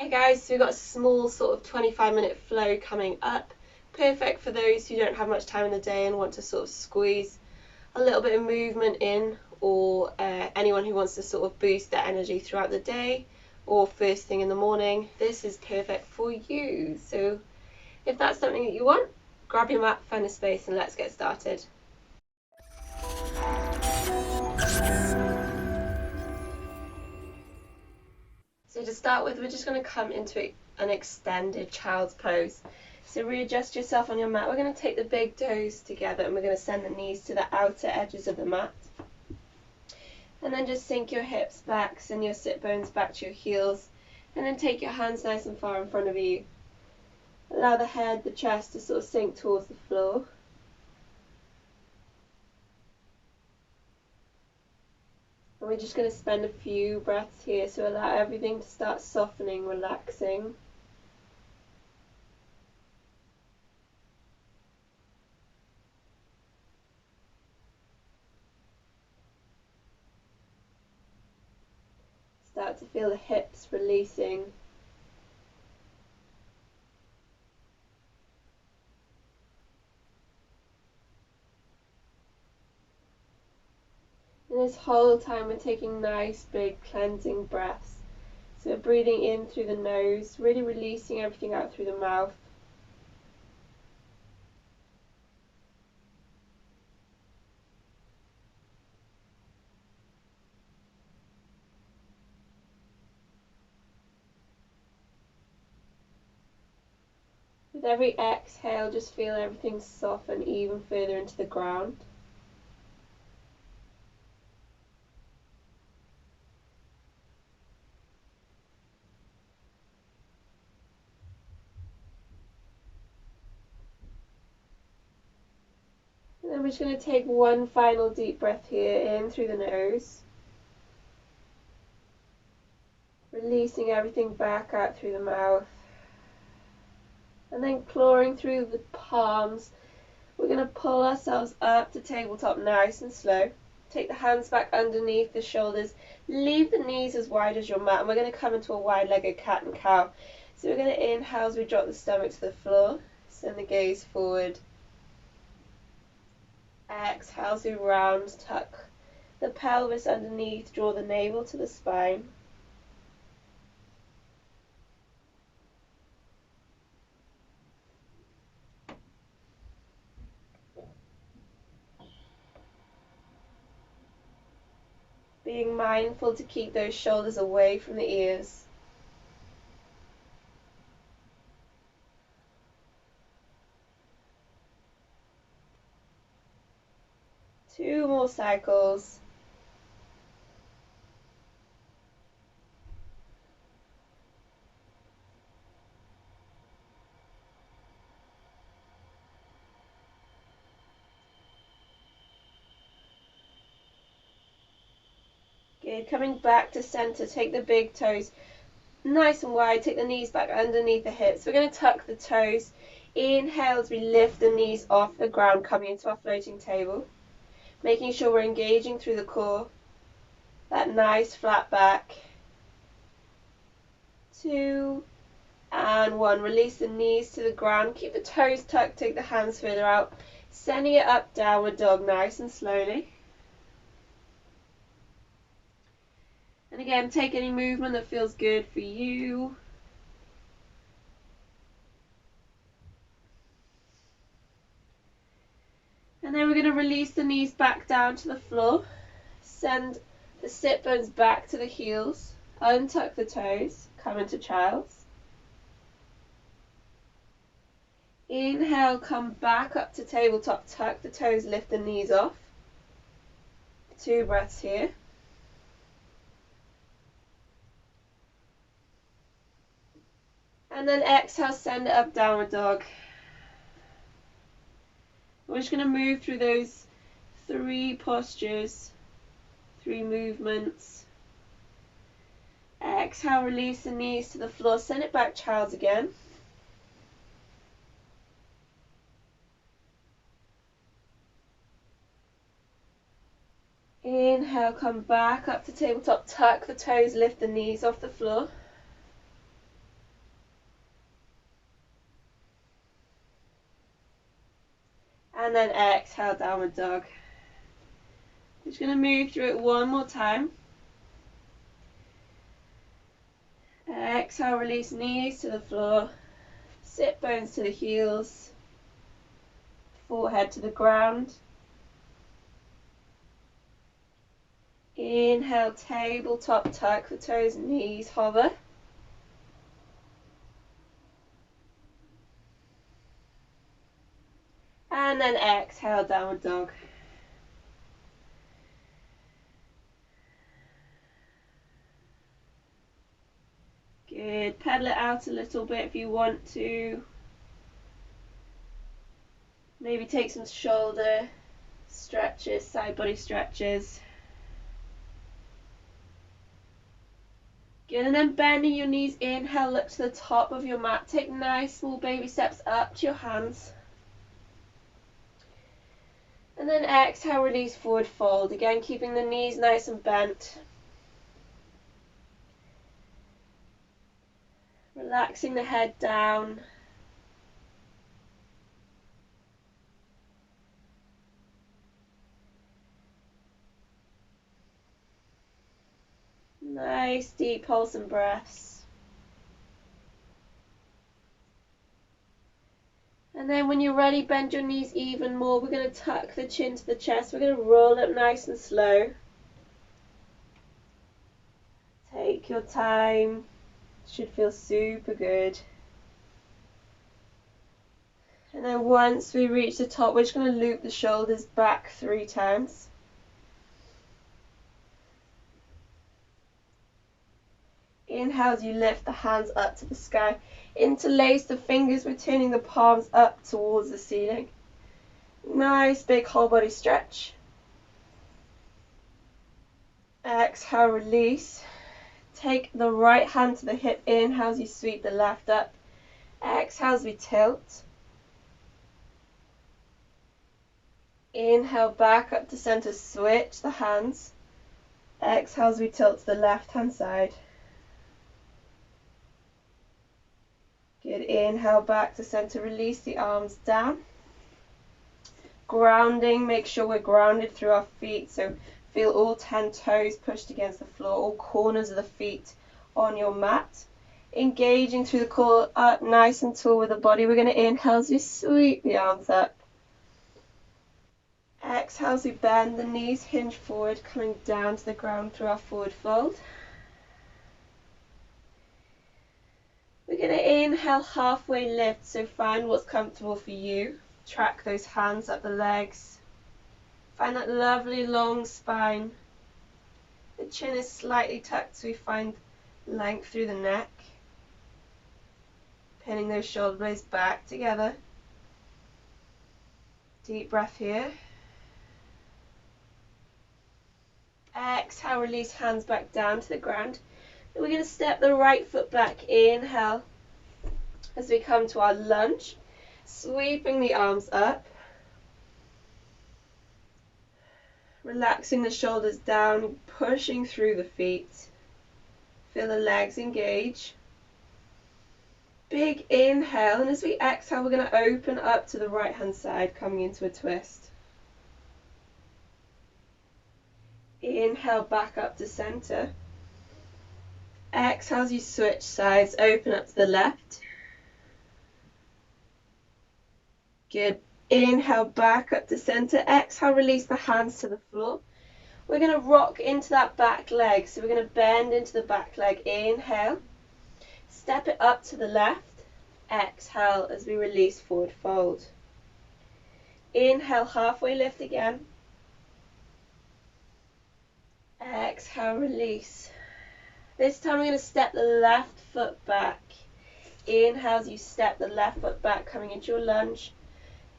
Hey guys, so we've got a small sort of 25-minute flow coming up. Perfect for those who don't have much time in the day and want to sort of squeeze a little bit of movement in, or anyone who wants to sort of boost their energy throughout the day or first thing in the morning. This is perfect for you. So if that's something that you want, grab your mat, find a space, and let's get started. So to start with, we're just going to come into an extended child's pose. So readjust yourself on your mat. We're going to take the big toes together and we're going to send the knees to the outer edges of the mat. And then just sink your hips back, send your sit bones back to your heels, and then take your hands nice and far in front of you. Allow the head, the chest to sort of sink towards the floor. And we're just going to spend a few breaths here, so allow everything to start softening, relaxing. Start to feel the hips releasing. And this whole time we're taking nice big cleansing breaths. So we're breathing in through the nose, really releasing everything out through the mouth. With every exhale, just feel everything soften even further into the ground. And then we're just going to take one final deep breath here, in through the nose. Releasing everything back out through the mouth. And then clawing through the palms, we're going to pull ourselves up to tabletop nice and slow. Take the hands back underneath the shoulders. Leave the knees as wide as your mat. And we're going to come into a wide-legged cat and cow. So we're going to inhale as we drop the stomach to the floor. Send the gaze forward. Exhale as we round, tuck the pelvis underneath, draw the navel to the spine. Being mindful to keep those shoulders away from the ears. Two more cycles. Good. Coming back to center, take the big toes nice and wide, take the knees back underneath the hips. We're going to tuck the toes. Inhale as we lift the knees off the ground, coming into our floating table. Making sure we're engaging through the core. That nice flat back. 2 and 1. Release the knees to the ground. Keep the toes tucked, take the hands further out. Sending it up, downward dog, nice and slowly. And again, take any movement that feels good for you. And then we're going to release the knees back down to the floor. Send the sit bones back to the heels. Untuck the toes. Come into child's. Inhale, come back up to tabletop. Tuck the toes, lift the knees off. 2 breaths here. And then exhale, send it up, downward dog. We're just going to move through those 3 postures, 3 movements. Exhale, release the knees to the floor. Send it back, child's again. Inhale, come back up to tabletop. Tuck the toes, lift the knees off the floor. And then exhale, downward dog. Just going to move through it one more time. Exhale, release knees to the floor, sit bones to the heels, forehead to the ground. Inhale, tabletop tuck the toes, knees hover. And then exhale, downward dog. Good. Pedal it out a little bit if you want to. Maybe take some shoulder stretches, side body stretches. Good, and then bending your knees, inhale, look to the top of your mat. Take nice small baby steps up to your hands. And then exhale, release, forward fold. Again, keeping the knees nice and bent. Relaxing the head down. Nice deep pulsing breaths. And then when you're ready, bend your knees even more. We're going to tuck the chin to the chest. We're going to roll up nice and slow. Take your time. Should feel super good. And then once we reach the top, we're just going to loop the shoulders back 3 times. Inhale as you lift the hands up to the sky. Interlace the fingers, we're turning the palms up towards the ceiling. Nice big whole body stretch. Exhale, release. Take the right hand to the hip. Inhale as you sweep the left up. Exhale as we tilt. Inhale back up to center, switch the hands. Exhale as we tilt to the left hand side. Good, inhale back to center, release the arms down. Grounding, make sure we're grounded through our feet, so feel all 10 toes pushed against the floor, all corners of the feet on your mat. Engaging through the core, up nice and tall with the body. We're going to inhale as we sweep the arms up. Exhale as we bend the knees, hinge forward, coming down to the ground through our forward fold. We're going to inhale, halfway lift, so find what's comfortable for you. Track those hands up the legs. Find that lovely long spine. The chin is slightly tucked so we find length through the neck. Pinning those shoulder blades back together. Deep breath here. Exhale, release hands back down to the ground. And we're going to step the right foot back. Inhale as we come to our lunge. Sweeping the arms up. Relaxing the shoulders down, pushing through the feet. Feel the legs engage. Big inhale, and as we exhale, we're going to open up to the right hand side, coming into a twist. Inhale back up to center. Exhale as you switch sides, open up to the left. Good. Inhale back up to center. Exhale, release the hands to the floor. We're going to rock into that back leg. So we're going to bend into the back leg. Inhale. Step it up to the left. Exhale as we release, forward fold. Inhale, halfway lift again. Exhale, release. This time we're going to step the left foot back. Inhale as you step the left foot back, coming into your lunge.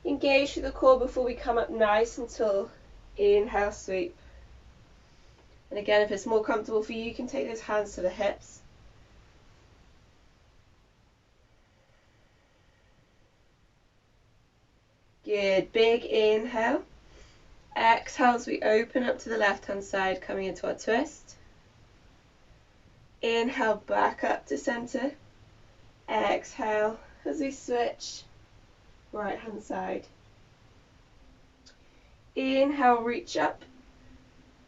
Engage through the core before we come up nice and tall. Inhale, sweep. And again, if it's more comfortable for you, you can take those hands to the hips. Good. Big inhale. Exhale as we open up to the left hand side, coming into our twist. Inhale back up to center. Exhale as we switch, right hand side. Inhale, reach up.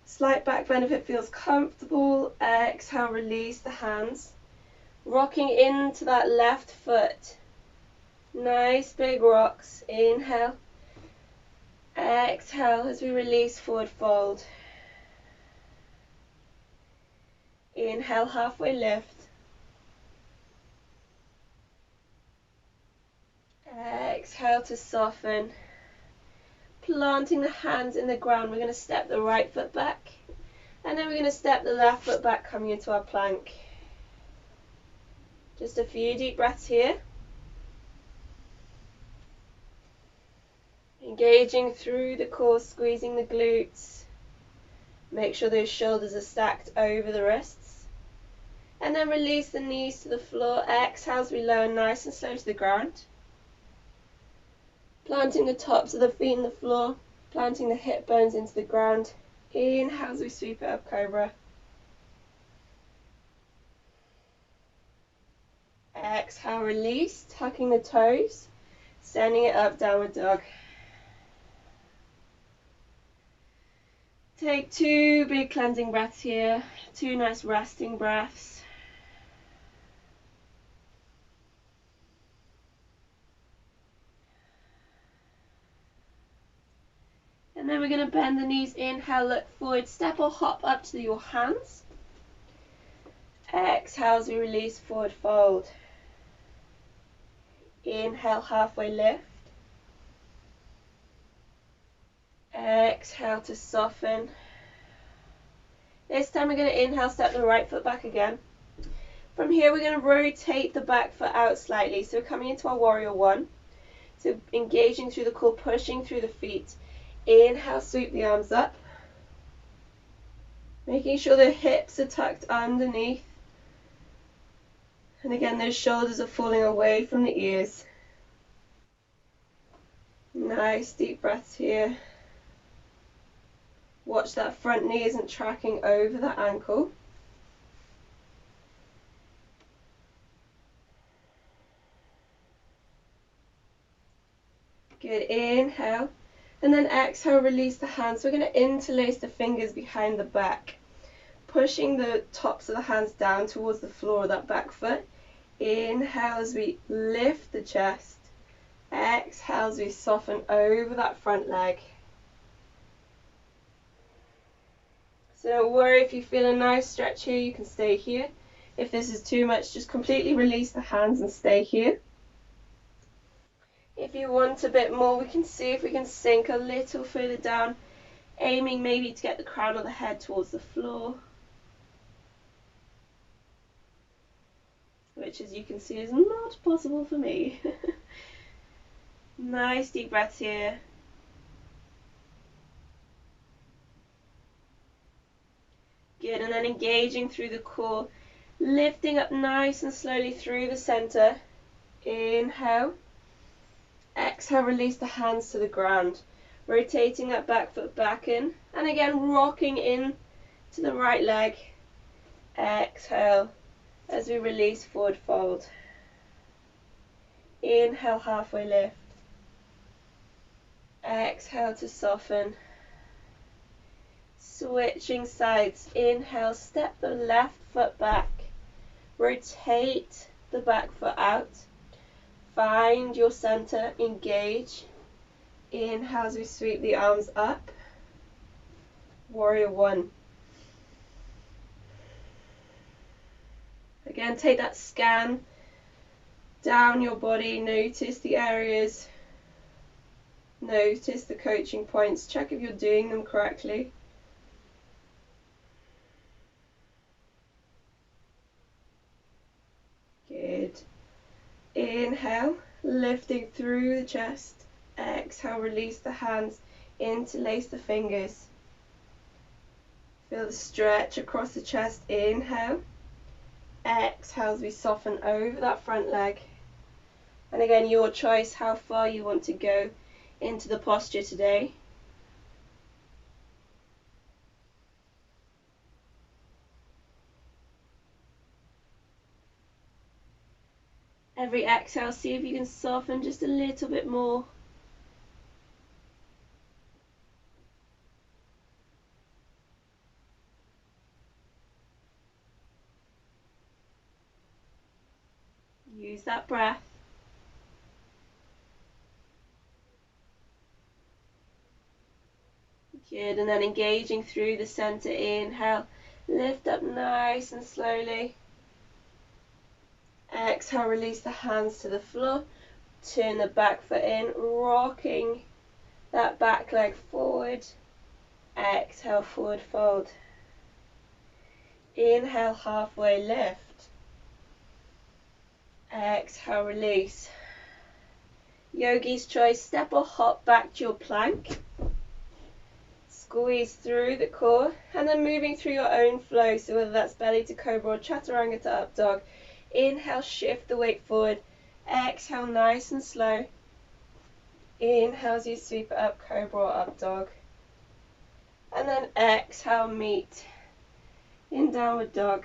Slight back bend if it feels comfortable. Exhale, release the hands. Rocking into that left foot. Nice big rocks. Inhale. Exhale as we release, forward fold. Inhale, halfway lift. Exhale to soften. Planting the hands in the ground, we're going to step the right foot back. And then we're going to step the left foot back, coming into our plank. Just a few deep breaths here. Engaging through the core, squeezing the glutes. Make sure those shoulders are stacked over the wrists. And then release the knees to the floor. Exhale as we lower nice and slow to the ground. Planting the tops of the feet in the floor. Planting the hip bones into the ground. Inhale as we sweep it up, cobra. Exhale, release, tucking the toes. Sending it up, downward dog. Take 2 big cleansing breaths here. 2 nice resting breaths. And then we're going to bend the knees. Inhale, look forward, step or hop up to your hands. Exhale as we release, forward fold. Inhale, halfway lift. Exhale to soften. This time we're going to inhale, step the right foot back again. From here we're going to rotate the back foot out slightly. So we're coming into our warrior one. So engaging through the core, pushing through the feet. Inhale, sweep the arms up. Making sure the hips are tucked underneath. And again, those shoulders are falling away from the ears. Nice deep breaths here. Watch that front knee isn't tracking over the ankle. Good, inhale. And then exhale, release the hands. So we're going to interlace the fingers behind the back. Pushing the tops of the hands down towards the floor of that back foot. Inhale as we lift the chest. Exhale as we soften over that front leg. So don't worry if you feel a nice stretch here, you can stay here. If this is too much, just completely release the hands and stay here. If you want a bit more, we can see if we can sink a little further down, aiming maybe to get the crown of the head towards the floor. Which, as you can see, is not possible for me. Nice deep breaths here. Good, and then engaging through the core, lifting up nice and slowly through the center. Inhale. Exhale, release the hands to the ground. Rotating that back foot back in. And again, rocking in to the right leg. Exhale as we release, forward fold. Inhale, halfway lift. Exhale to soften. Switching sides. Inhale, step the left foot back. Rotate the back foot out. Find your center, engage. Inhale as we sweep the arms up. Warrior one. Again, take that scan down your body. Notice the areas. Notice the coaching points. Check if you're doing them correctly. Good. Inhale, lifting through the chest. Exhale, release the hands, interlace the fingers. Feel the stretch across the chest. Inhale. Exhale as we soften over that front leg. And again, your choice how far you want to go into the posture today. Every exhale, see if you can soften just a little bit more. Use that breath. Good, and then engaging through the center. Inhale, lift up nice and slowly. Exhale, release the hands to the floor. Turn the back foot in, rocking that back leg forward. Exhale, forward fold. Inhale, halfway lift. Exhale, release. Yogi's choice, step or hop back to your plank. Squeeze through the core, and then moving through your own flow, so whether that's belly to cobra or chaturanga to up dog. Inhale, shift the weight forward. Exhale, nice and slow. Inhale as you sweep it up, cobra or up dog. And then exhale, meet in downward dog.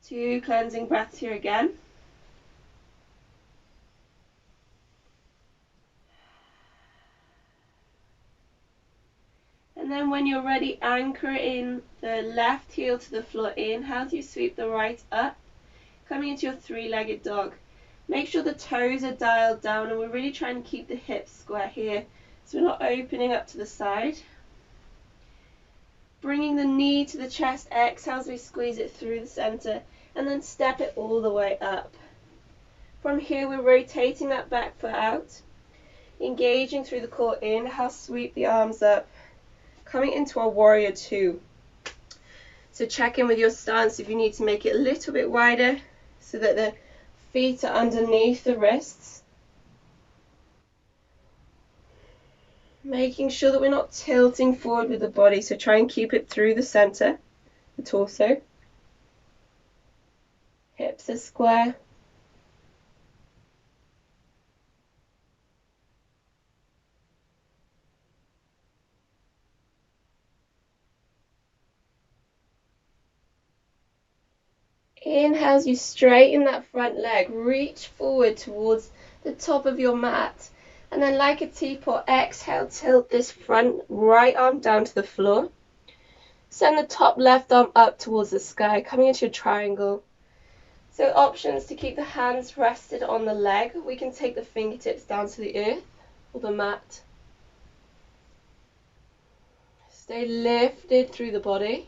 Two cleansing breaths here again. And then when you're ready, anchor in the left heel to the floor. Inhale as you sweep the right up, coming into your three-legged dog. Make sure the toes are dialed down, and we're really trying to keep the hips square here, so we're not opening up to the side. Bringing the knee to the chest, exhale as we squeeze it through the center, and then step it all the way up. From here, we're rotating that back foot out, engaging through the core. Inhale, sweep the arms up, coming into our warrior two. So check in with your stance if you need to make it a little bit wider so that the feet are underneath the wrists. Making sure that we're not tilting forward with the body, so try and keep it through the center, the torso. Hips are square. Inhale as you straighten that front leg, reach forward towards the top of your mat, and then like a teapot, exhale, tilt this front right arm down to the floor. Send the top left arm up towards the sky, coming into your triangle. So options to keep the hands rested on the leg. We can take the fingertips down to the earth or the mat. Stay lifted through the body.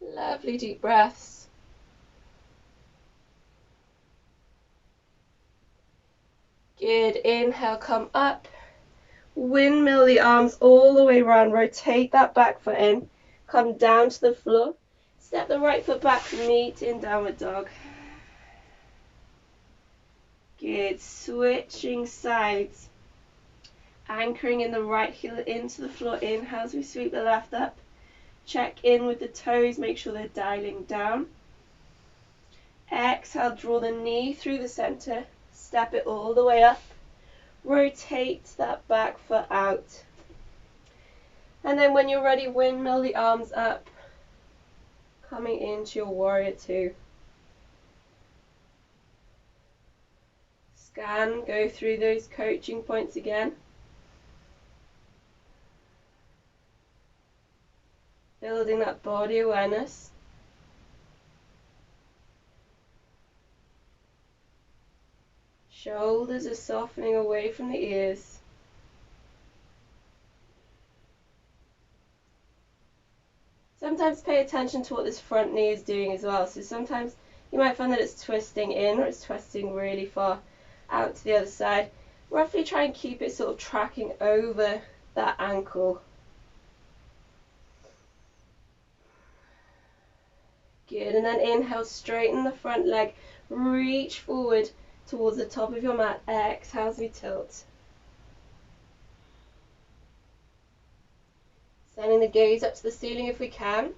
Lovely deep breaths. Good. Inhale, come up. Windmill the arms all the way around. Rotate that back foot in. Come down to the floor. Step the right foot back. Meet in downward dog. Good. Switching sides. Anchoring in the right heel into the floor. Inhale as we sweep the left up. Check in with the toes. Make sure they're dialing down. Exhale, draw the knee through the center. Step it all the way up. Rotate that back foot out. And then when you're ready, windmill the arms up. Coming into your warrior two. Scan, go through those coaching points again. Building that body awareness. Shoulders are softening away from the ears. Sometimes pay attention to what this front knee is doing as well. So sometimes you might find that it's twisting in or it's twisting really far out to the other side. Roughly try and keep it sort of tracking over that ankle. Good, and then inhale, straighten the front leg, reach forward towards the top of your mat. Exhale as we tilt. Sending the gaze up to the ceiling if we can.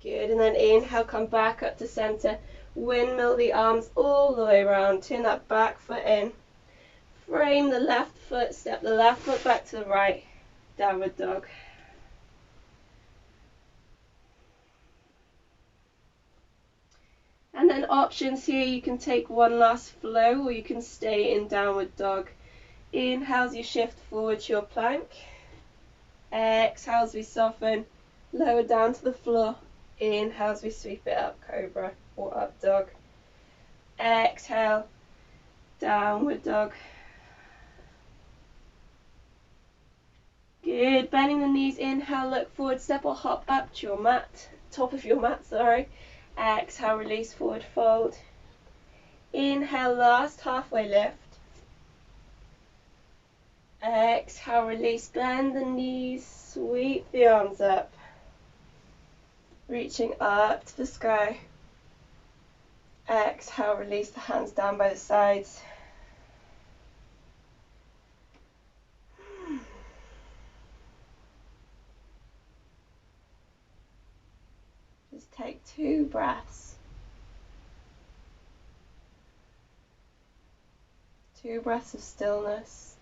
Good, and then inhale, come back up to center. Windmill the arms all the way around. Turn that back foot in. Frame the left foot, step the left foot back to the right. Downward dog. options here, you can take one last flow or you can stay in downward dog. Inhale as you shift forward to your plank. Exhale as we soften, lower down to the floor. Inhale as we sweep it up, cobra or up dog. Exhale, downward dog. Good, bending the knees, inhale, look forward, step or hop up to your mat, top of your mat, sorry. Exhale, release, forward fold. Inhale, last halfway lift. Exhale, release, bend the knees, sweep the arms up. Reaching up to the sky. Exhale, release the hands down by the sides. Just take 2 breaths. 2 breaths of stillness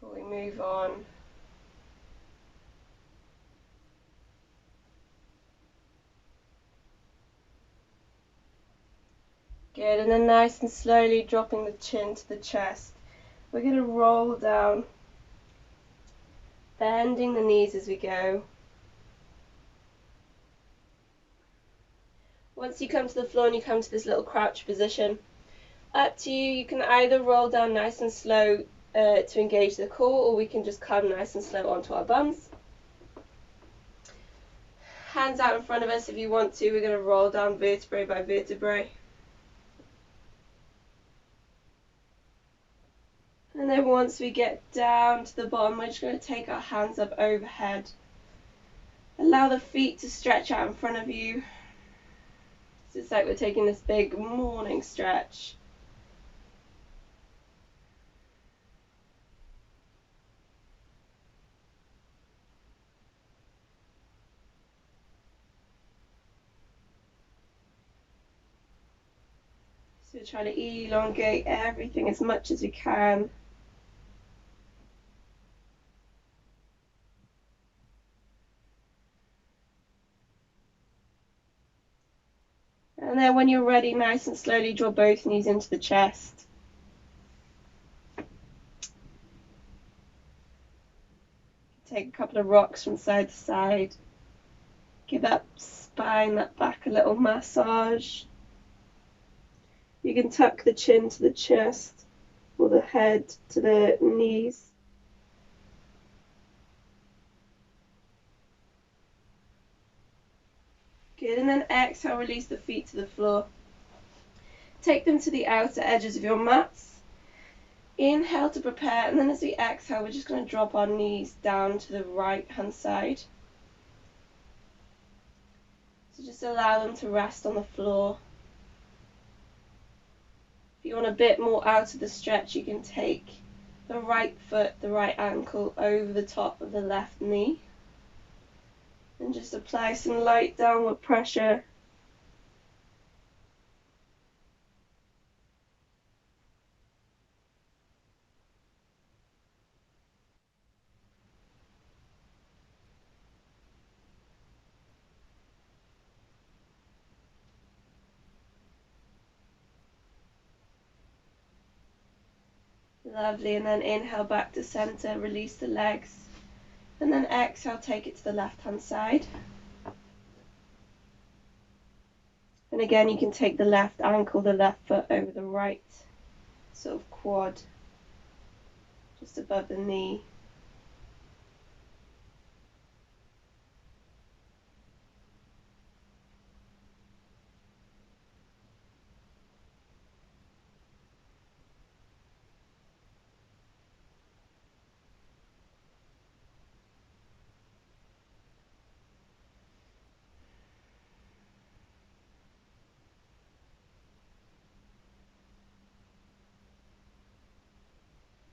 before we move on. Good, and then nice and slowly dropping the chin to the chest. We're going to roll down, bending the knees as we go. Once you come to the floor and you come to this little crouch position, up to you, you can either roll down nice and slow to engage the core, or we can just come nice and slow onto our bums. Hands out in front of us if you want to. We're going to roll down vertebrae by vertebrae. And then once we get down to the bottom, we're just going to take our hands up overhead. Allow the feet to stretch out in front of you. So it's like we're taking this big morning stretch. So try to elongate everything as much as we can. And then when you're ready, nice and slowly draw both knees into the chest. Take a couple of rocks from side to side. Give that spine, that back a little massage. You can tuck the chin to the chest or the head to the knees. Good, and then exhale, release the feet to the floor. Take them to the outer edges of your mats. Inhale to prepare, and then as we exhale, we're just going to drop our knees down to the right hand side. So just allow them to rest on the floor. If you want a bit more out of the stretch, you can take the right foot, the right ankle over the top of the left knee. And just apply some light downward pressure. Lovely, and then inhale back to center, release the legs. And then exhale, take it to the left hand side. And again, you can take the left ankle, the left foot over the right sort of quad, just above the knee.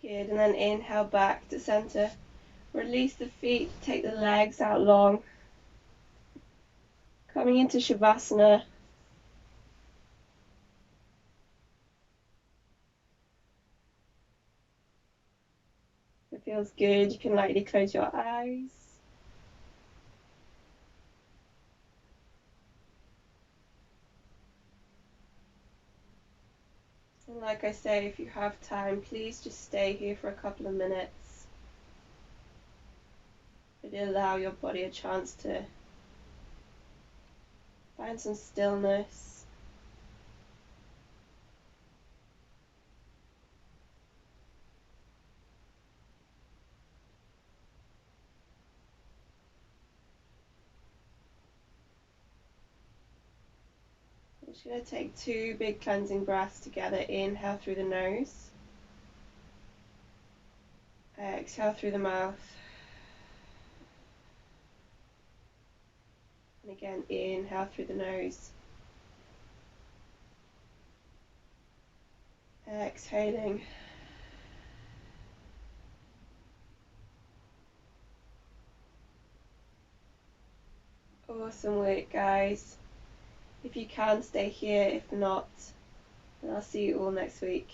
Good, and then inhale back to center. Release the feet, take the legs out long. Coming into Shavasana. If it feels good, you can lightly close your eyes. like I say, if you have time, please just stay here for a couple of minutes. Really allow your body a chance to find some stillness. I'm just going to take 2 big cleansing breaths together. Inhale through the nose. Exhale through the mouth. And again, inhale through the nose. Exhaling. Awesome work, guys. If you can, stay here. If not, then I'll see you all next week.